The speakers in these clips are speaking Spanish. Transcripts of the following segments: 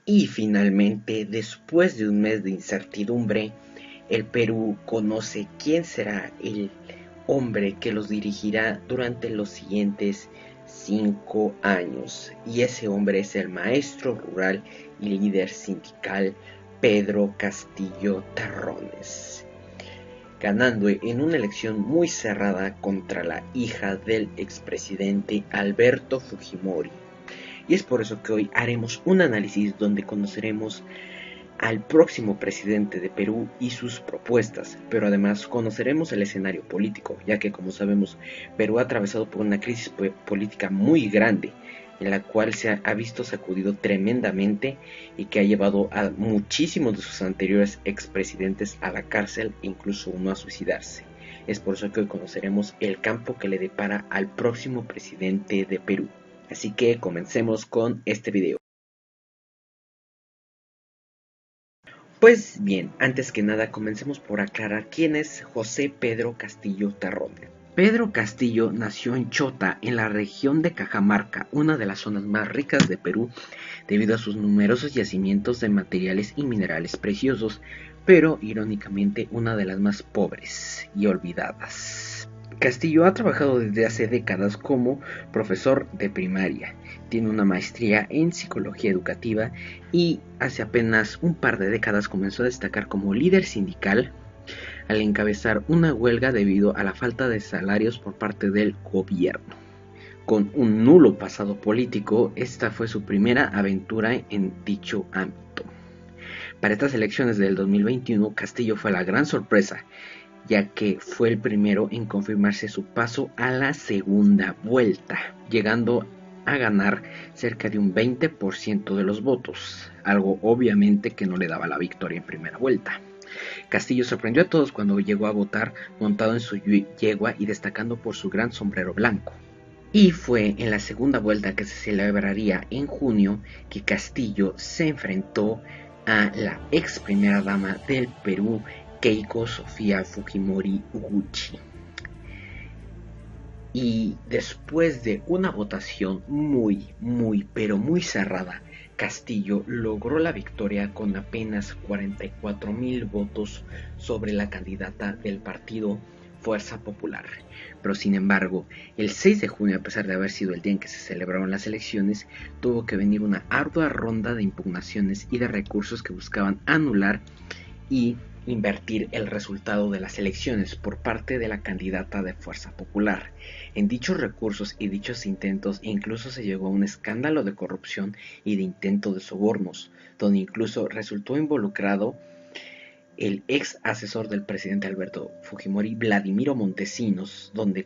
Y finalmente, después de un mes de incertidumbre, el Perú conoce quién será el hombre que los dirigirá durante los siguientes 5 años. Y ese hombre es el maestro rural y líder sindical Pedro Castillo Terrones, ganando en una elección muy cerrada contra la hija del expresidente Alberto Fujimori. Y es por eso que hoy haremos un análisis donde conoceremos al próximo presidente de Perú y sus propuestas, pero además conoceremos el escenario político, ya que como sabemos, Perú ha atravesado por una crisis política muy grande, en la cual se ha visto sacudido tremendamente y que ha llevado a muchísimos de sus anteriores expresidentes a la cárcel e incluso uno a suicidarse. Es por eso que hoy conoceremos el campo que le depara al próximo presidente de Perú. Así que comencemos con este video. Pues bien, antes que nada comencemos por aclarar quién es José Pedro Castillo Terrones. Pedro Castillo nació en Chota, en la región de Cajamarca, una de las zonas más ricas de Perú, debido a sus numerosos yacimientos de materiales y minerales preciosos, pero irónicamente una de las más pobres y olvidadas. Castillo ha trabajado desde hace décadas como profesor de primaria, tiene una maestría en psicología educativa y hace apenas un par de décadas comenzó a destacar como líder sindical al encabezar una huelga debido a la falta de salarios por parte del gobierno. Con un nulo pasado político, esta fue su primera aventura en dicho ámbito. Para estas elecciones del 2021, Castillo fue la gran sorpresa, ya que fue el primero en confirmarse su paso a la segunda vuelta, llegando a ganar cerca de un 20% de los votos, algo obviamente que no le daba la victoria en primera vuelta. Castillo sorprendió a todos cuando llegó a votar montado en su yegua y destacando por su gran sombrero blanco. Y fue en la segunda vuelta, que se celebraría en junio, que Castillo se enfrentó a la ex primera dama del Perú, Keiko Sofía Fujimori Uguchi. Y después de una votación pero muy cerrada, Castillo logró la victoria con apenas 44,000 votos sobre la candidata del partido Fuerza Popular. Pero sin embargo, el 6 de junio, a pesar de haber sido el día en que se celebraron las elecciones, tuvo que venir una ardua ronda de impugnaciones y de recursos que buscaban anular y invertir el resultado de las elecciones por parte de la candidata de Fuerza Popular. En dichos recursos y dichos intentos incluso se llegó a un escándalo de corrupción y de intento de sobornos, donde incluso resultó involucrado el ex asesor del presidente Alberto Fujimori, Vladimiro Montesinos, donde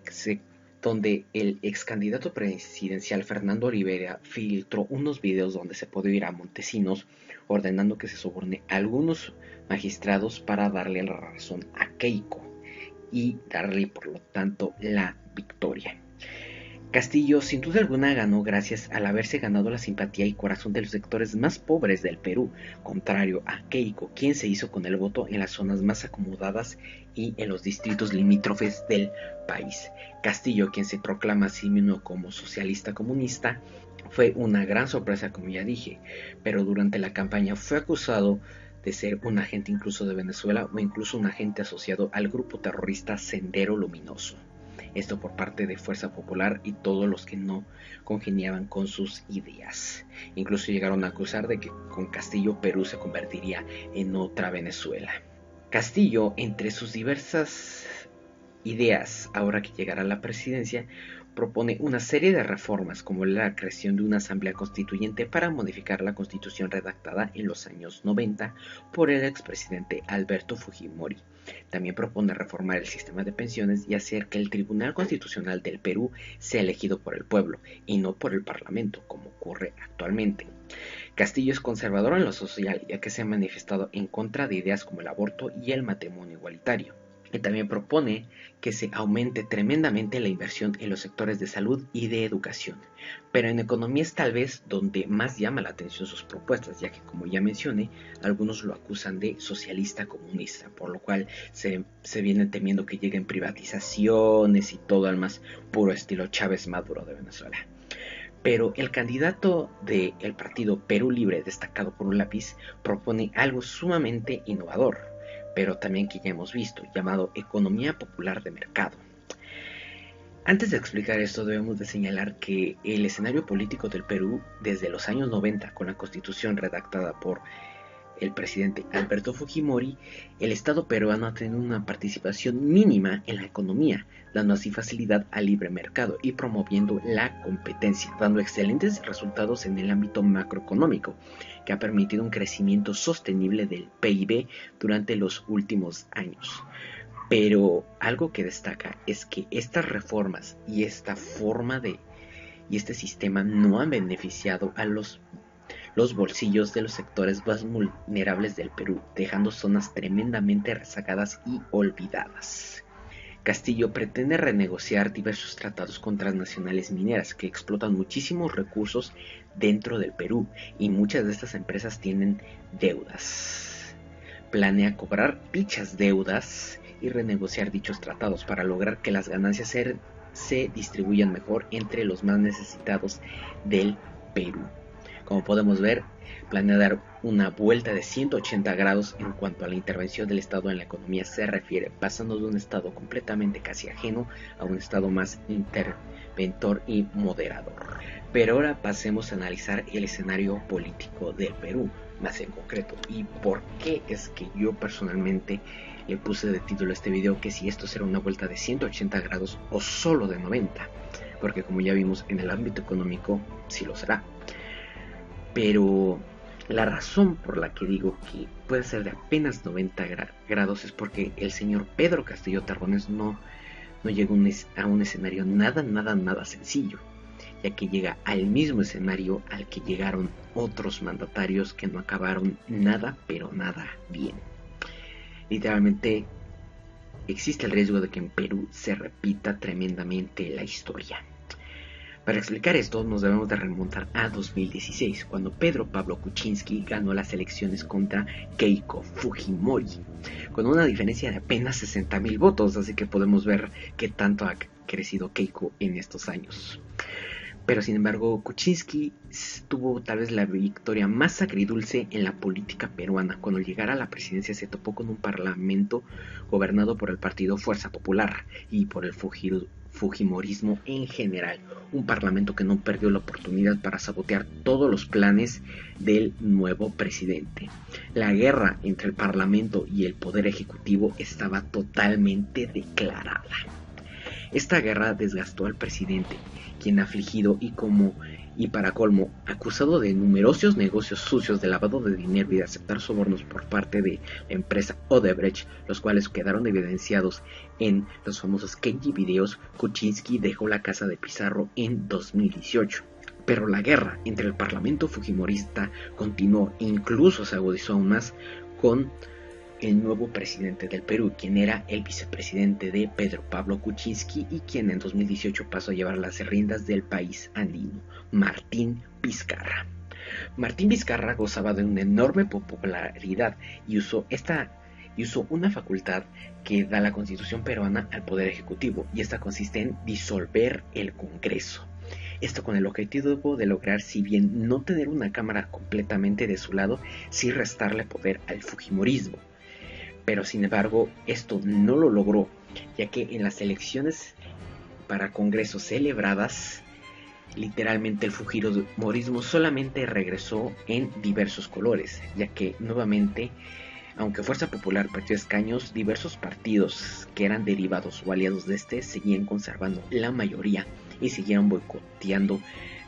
el ex candidato presidencial Fernando Olivera filtró unos videos donde se puede oír a Montesinos ordenando que se soborne a algunos magistrados para darle la razón a Keiko y darle por lo tanto la victoria. Castillo sin duda alguna ganó gracias al haberse ganado la simpatía y corazón de los sectores más pobres del Perú, contrario a Keiko, quien se hizo con el voto en las zonas más acomodadas y en los distritos limítrofes del país. Castillo, quien se proclama a sí mismo como socialista comunista, fue una gran sorpresa, como ya dije, pero durante la campaña fue acusado de ser un agente incluso de Venezuela o incluso un agente asociado al grupo terrorista Sendero Luminoso. Esto por parte de Fuerza Popular y todos los que no congeniaban con sus ideas. Incluso llegaron a acusar de que con Castillo Perú se convertiría en otra Venezuela. Castillo, entre sus diversas ideas, ahora que llegará a la presidencia, propone una serie de reformas como la creación de una asamblea constituyente para modificar la constitución redactada en los años 90 por el expresidente Alberto Fujimori. También propone reformar el sistema de pensiones y hacer que el Tribunal Constitucional del Perú sea elegido por el pueblo y no por el Parlamento, como ocurre actualmente. Castillo es conservador en lo social, ya que se ha manifestado en contra de ideas como el aborto y el matrimonio igualitario. Y también propone que se aumente tremendamente la inversión en los sectores de salud y de educación. Pero en economía es tal vez donde más llama la atención sus propuestas, ya que como ya mencioné, algunos lo acusan de socialista comunista, por lo cual se vienen temiendo que lleguen privatizaciones y todo al más puro estilo Chávez Maduro de Venezuela. Pero el candidato del partido Perú Libre, destacado por un lápiz, propone algo sumamente innovador, pero también que ya hemos visto, llamado economía popular de mercado. Antes de explicar esto, debemos de señalar que el escenario político del Perú desde los años 90, con la constitución redactada por el presidente Alberto Fujimori, el Estado peruano ha tenido una participación mínima en la economía, dando así facilidad al libre mercado y promoviendo la competencia, dando excelentes resultados en el ámbito macroeconómico, que ha permitido un crecimiento sostenible del PIB durante los últimos años. Pero algo que destaca es que estas reformas y esta forma y este sistema no han beneficiado a los bolsillos de los sectores más vulnerables del Perú, dejando zonas tremendamente rezagadas y olvidadas. Castillo pretende renegociar diversos tratados con transnacionales mineras que explotan muchísimos recursos dentro del Perú y muchas de estas empresas tienen deudas. Planea cobrar dichas deudas y renegociar dichos tratados para lograr que las ganancias se distribuyan mejor entre los más necesitados del Perú. Como podemos ver, planea dar una vuelta de 180 grados en cuanto a la intervención del Estado en la economía se refiere, pasando de un Estado completamente casi ajeno a un Estado más interventor y moderador. Pero ahora pasemos a analizar el escenario político del Perú, más en concreto, y por qué es que yo personalmente le puse de título a este video que si esto será una vuelta de 180 grados o solo de 90, porque como ya vimos en el ámbito económico sí lo será. Pero la razón por la que digo que puede ser de apenas 90 grados es porque el señor Pedro Castillo Terrones no llegó a un escenario nada sencillo, ya que llega al mismo escenario al que llegaron otros mandatarios que no acabaron nada, pero nada bien. Literalmente existe el riesgo de que en Perú se repita tremendamente la historia. Para explicar esto nos debemos de remontar a 2016, cuando Pedro Pablo Kuczynski ganó las elecciones contra Keiko Fujimori, con una diferencia de apenas 60,000 votos, así que podemos ver qué tanto ha crecido Keiko en estos años. Pero sin embargo, Kuczynski tuvo tal vez la victoria más agridulce en la política peruana. Cuando llegara a la presidencia se topó con un parlamento gobernado por el partido Fuerza Popular y por el fujimorismo en general, un parlamento que no perdió la oportunidad para sabotear todos los planes del nuevo presidente. La guerra entre el parlamento y el poder ejecutivo estaba totalmente declarada. Esta guerra desgastó al presidente, quien afligido y para colmo, acusado de numerosos negocios sucios de lavado de dinero y de aceptar sobornos por parte de la empresa Odebrecht, los cuales quedaron evidenciados en los famosos Kenji videos, Kuczynski dejó la casa de Pizarro en 2018. Pero la guerra entre el parlamento fujimorista continuó e incluso se agudizó aún más con el nuevo presidente del Perú, quien era el vicepresidente de Pedro Pablo Kuczynski y quien en 2018 pasó a llevar las riendas del país andino, Martín Vizcarra. Martín Vizcarra gozaba de una enorme popularidad y usó una facultad que da la Constitución peruana al Poder Ejecutivo, y esta consiste en disolver el Congreso. Esto con el objetivo de lograr, si bien no tener una cámara completamente de su lado, sí restarle poder al fujimorismo. Pero sin embargo, esto no lo logró, ya que en las elecciones para Congreso celebradas, literalmente el fujimorismo solamente regresó en diversos colores, ya que nuevamente, aunque Fuerza Popular perdió escaños, diversos partidos que eran derivados o aliados de este seguían conservando la mayoría y siguieron boicoteando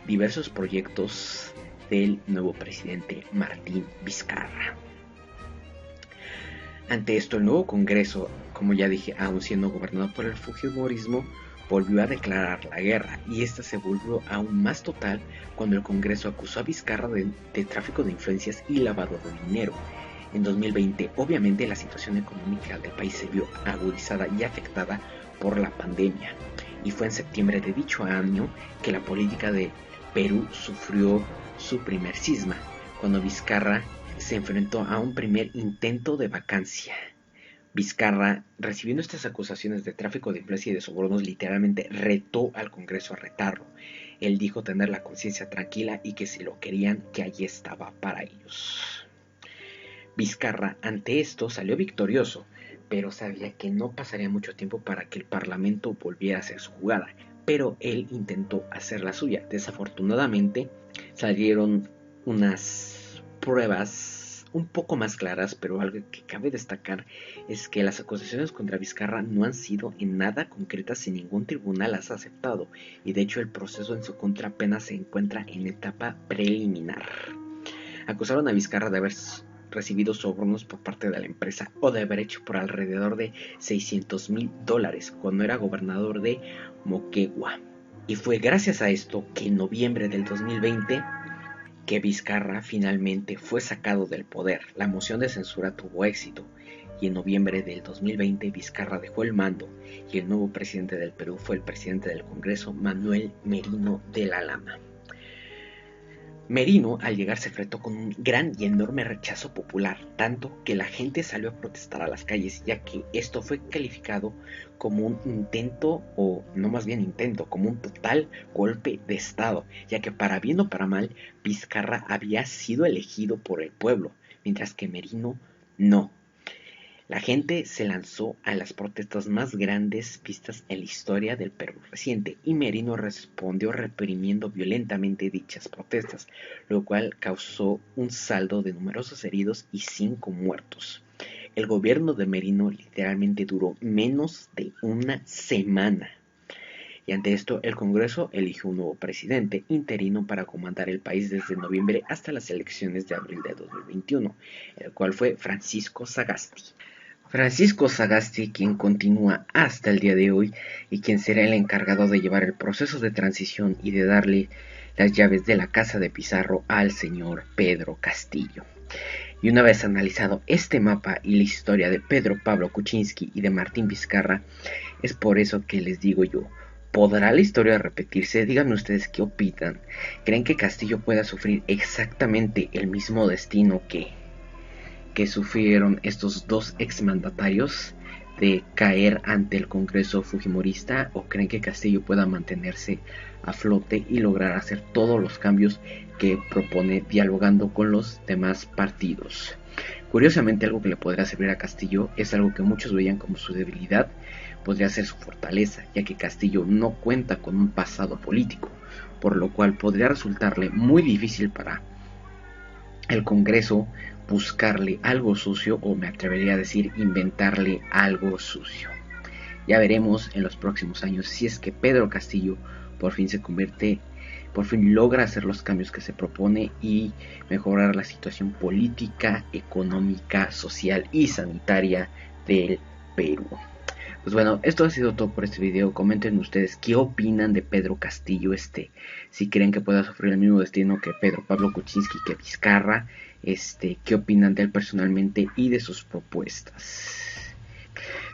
diversos proyectos del nuevo presidente Martín Vizcarra. Ante esto, el nuevo Congreso, como ya dije, aún siendo gobernado por el fujimorismo, volvió a declarar la guerra, y esta se volvió aún más total cuando el Congreso acusó a Vizcarra de tráfico de influencias y lavado de dinero. En 2020, obviamente, la situación económica del país se vio agudizada y afectada por la pandemia. Y fue en septiembre de dicho año que la política de Perú sufrió su primer cisma, cuando Vizcarra se enfrentó a un primer intento de vacancia. Vizcarra, recibiendo estas acusaciones de tráfico de influencia y de sobornos, literalmente retó al Congreso a retarlo. Él dijo tener la conciencia tranquila y que si lo querían, que allí estaba para ellos. Vizcarra, ante esto, salió victorioso, pero sabía que no pasaría mucho tiempo para que el Parlamento volviera a hacer su jugada. Pero él intentó hacer la suya. Desafortunadamente, salieron unas pruebas un poco más claras, pero algo que cabe destacar es que las acusaciones contra Vizcarra no han sido en nada concretas y ningún tribunal las ha aceptado, y de hecho el proceso en su contra apenas se encuentra en etapa preliminar. Acusaron a Vizcarra de haber recibido sobornos por parte de la empresa Odebrecht por alrededor de $600,000 cuando era gobernador de Moquegua. Y fue gracias a esto que en noviembre del 2020 que Vizcarra finalmente fue sacado del poder. La moción de censura tuvo éxito y en noviembre del 2020 Vizcarra dejó el mando y el nuevo presidente del Perú fue el presidente del Congreso, Manuel Merino de la Lama. Merino al llegar se enfrentó con un gran y enorme rechazo popular, tanto que la gente salió a protestar a las calles, ya que esto fue calificado como un intento, o no más bien intento, como un total golpe de estado, ya que para bien o para mal, Vizcarra había sido elegido por el pueblo, mientras que Merino no. La gente se lanzó a las protestas más grandes vistas en la historia del Perú reciente y Merino respondió reprimiendo violentamente dichas protestas, lo cual causó un saldo de numerosos heridos y 5 muertos. El gobierno de Merino literalmente duró menos de una semana. Y ante esto, el Congreso eligió un nuevo presidente interino para comandar el país desde noviembre hasta las elecciones de abril de 2021, el cual fue Francisco Sagasti. Francisco Sagasti, quien continúa hasta el día de hoy y quien será el encargado de llevar el proceso de transición y de darle las llaves de la casa de Pizarro al señor Pedro Castillo. Y una vez analizado este mapa y la historia de Pedro Pablo Kuczynski y de Martín Vizcarra, es por eso que les digo yo, ¿podrá la historia repetirse? Díganme ustedes qué opinan. ¿Creen que Castillo pueda sufrir exactamente el mismo destino que sufrieron estos dos exmandatarios de caer ante el Congreso fujimorista, o creen que Castillo pueda mantenerse a flote y lograr hacer todos los cambios que propone dialogando con los demás partidos? Curiosamente, algo que le podría servir a Castillo es algo que muchos veían como su debilidad, podría ser su fortaleza, ya que Castillo no cuenta con un pasado político, por lo cual podría resultarle muy difícil para el Congreso buscarle algo sucio, o me atrevería a decir inventarle algo sucio. Ya veremos en los próximos años si es que Pedro Castillo por fin logra hacer los cambios que se propone y mejorar la situación política, económica, social y sanitaria del Perú. Pues bueno, esto ha sido todo por este video. Comenten ustedes qué opinan de Pedro Castillo, si creen que pueda sufrir el mismo destino que Pedro Pablo Kuczynski, que Vizcarra, qué opinan de él personalmente y de sus propuestas.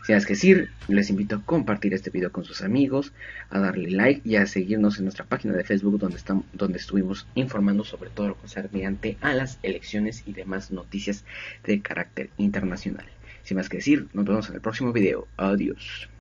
Sin más que decir, les invito a compartir este video con sus amigos, a darle like y a seguirnos en nuestra página de Facebook donde estuvimos informando sobre todo lo concerniente a las elecciones y demás noticias de carácter internacional. Sin más que decir, nos vemos en el próximo video. Adiós.